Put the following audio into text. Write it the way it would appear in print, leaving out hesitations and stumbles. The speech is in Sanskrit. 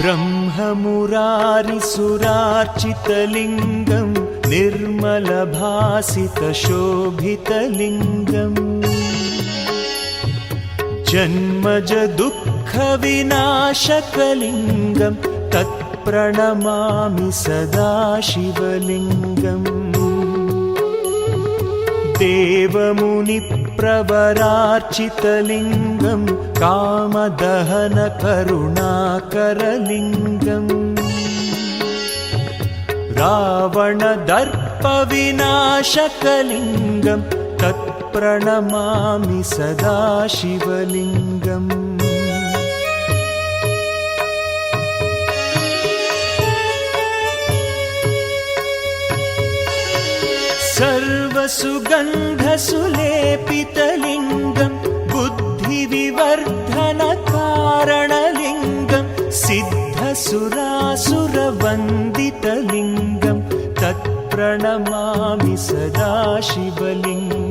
ब्रह्ममुरारिसुरार्चितलिङ्गं निर्मलभासितशोभितलिङ्गम् जन्मज दुःखविनाशकलिङ्गं तत्प्रणमामि सदा शिवलिङ्गम् देवमुनिप्रवरार्चितलिङ्गं कामदहनकरुणाकरलिङ्गम् रावणदर्पविनाशकलिङ्गं तत्प्रणमामि सदा शिवलिङ्गम् सर्वसुगन्धसुलेपितलिङ्गं बुद्धिविवर्धनकारणलिङ्गं सिद्धसुरासुरवन्दितलिङ्गं तत्प्रणमामि सदा शिवलिङ्गम्